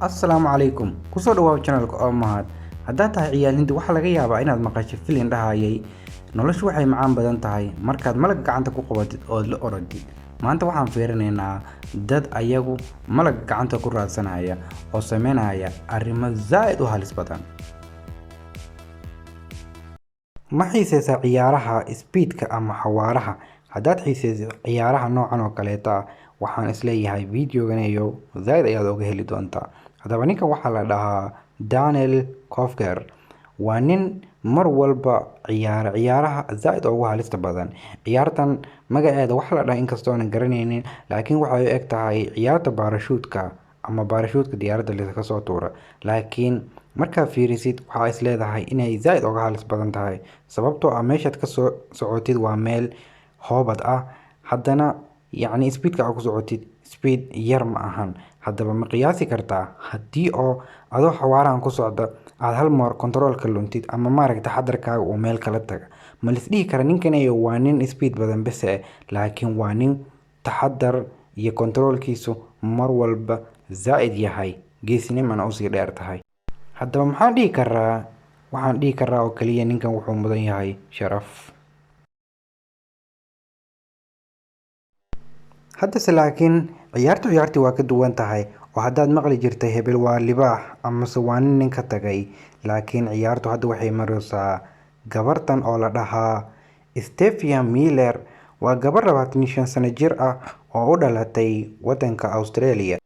Assalaamu calaykum. Kusoo dhawaad channelka oo mahad. Haddaad tahay ciyaal hindi waxaa laga yaabaa inaad maqashay filin dhahayay noloshu waxay macaan badan tahay markaad malag gacanta ku qabatid oo la orodid. Maanta waxaan fiirinaynaa dad ayagu malag gacanta ku raadsanaya oo sameynaya arrimo zaid u halis badan. Ma xiisaysaa ciyaaraha speedka ama xawaaraha? Haddaad xiisayso ciyaaraha noocan oo kaleeta waxaan isleeyahay videoganeeyo zaid ayaad uga heli doontaa. Haddaba ninkan waxaa la dhahaa Daniel Kofker. Waa nin mar walba ciyaaraha zaid ugu halista badan. Ciyaartan magaceeda waxaa la dhahaa inkastoo aanan garanaynin, laakiin waxay u eg tahay ciyaarta baarashuutka ama baarashuutka diyaaradda la soo tuura. Laakiin markaa fiirisid waxaa is leedahay inay zaid uga halis badan tahay sababtoo ah meeshaad ka soo socotid waa meel hoobad ah, haddana speedka aad ku socotid speed yar ma ahan. Haddaba ma qiyaasi kartaa haddii oo adoo xawaarahan ku socda aad hal mar controlka luntid ama maaragta taxadarkaaga uu meel kala taga, ma la is dhihi kara ninkan waa nin speed badan bese laakiin waa nin taxadar iyo controlkiisu mar walba zaid yahay, geesinimana usii dheer tahay. Haddaba waxaan dhihi karaa oo kaliya ninkan wuxuu mudan yahay sharaf. Haddase laakiin ciyaartii waa ka duwan tahay oo haddaad maqli jirtay hebel waa libaax amase waa nin ka tagay, laakiin ciyaartu hadda waxay maraysaa gabartan oo la dhahaa Stefania Miller. Waa gabar 25 sano jir ah oo u dhalatay wadanka Australia.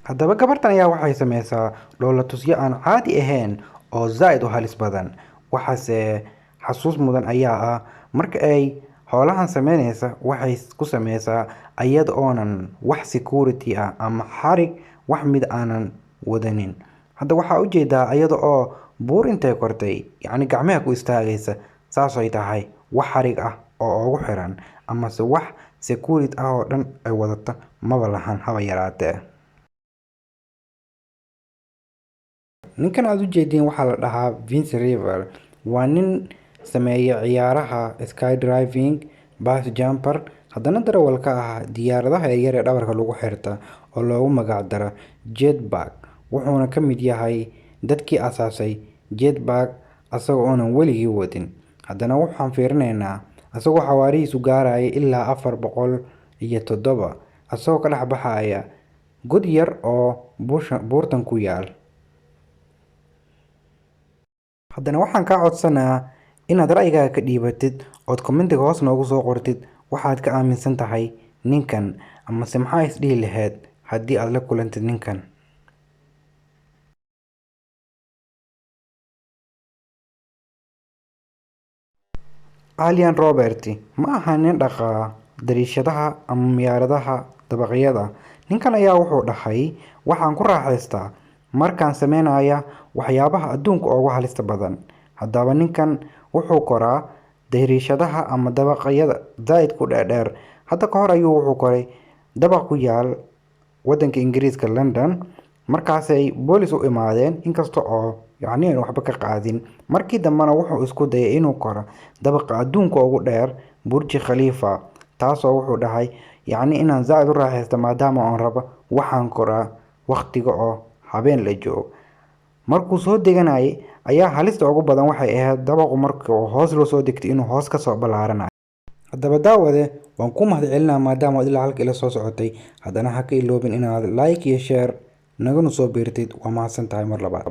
Haddaba gabartan ayaa waxay sameysaa dhoolatusyo aan caadi ahayn oo zaid u halis badan. Waxaase xasuus mudan ayaa ah marka ay howlahan sameynaysa waxay ku sameysaa ayada oonan wax security ah ama xarig wax mid aanan wadanin. Hadda waxaa ujeedaa ayada oo buur intay kortay gacmaha ku istaagaysa, saasay tahay wax xarig ah oo ugu xiran amase wax security ah oo dhan ay wadata maba lahan haba yaraatee. Ninkan aad ujeedin waxaa la dhahaa Vince River. Waa nin sameeya ciyaaraha skydiving, base jumper, haddana darawal ka ah diyaaradaha yar ee dhabarka lagu xirta oo loogu magac daro jetpack. Wuxuuna ka mid yahay dadkii asaasay jetpack asagoo oonan weligii wadin. Haddana waxaan fiirinaynaa asagoo xawaarihiisu gaaraya ilaa 407 asagoo ka dhex baxaya god yar oo buurtan ku yaal. Haddana waxaan kaa codsanaa inaad ra'yigaaga ka dhiibatid ood commentiga hoos noogu soo qortid waxaad ka aaminsan tahay ninkan amase maxaa is dhihi lahayd haddii aad la kulantid ninkan. Alien Robert ma aha nin dhaqaa dariishadaha ama miyaaradaha dabaqyada. Ninkan ayaa wuxuu dhahay waxaan ku raaxaystaa markaan sameynaya waxyaabaha adduunka ugu halista badan. Haddaba ninkan wuxuu koraa dariishadaha ama dabaqyada zaid ku dheer. Hadda ka hor ayuu wuxuu koray dabaq ku yaal wadanka Ingiriiska London. Markaasay boolis u imaadeen inkasta oo aan waxba ka qaadin. Markii dambena wuxuu isku dayay inuu koro dabaqa adduunka ugu dheer Burj Khalifa, taasoo wuxuu dhahay inaan zaid u raaxaysto maadaama aan rabo waxaan koraa waqtiga oo habeen la joogo. Markuu soo deganayay ayaa halista ugu badan waxay ahayd dabaqu markuu hoos loo soo degtay inuu hoos ka soo balaaranayo. Haddaba daawade waan ku mahadcelinaa maadaama aad ilaa halka ila soo socotay. Haddana ha ka iloobin inaad like iyo share naguna soo biirtid. Waa mahadsantahay mar labaad.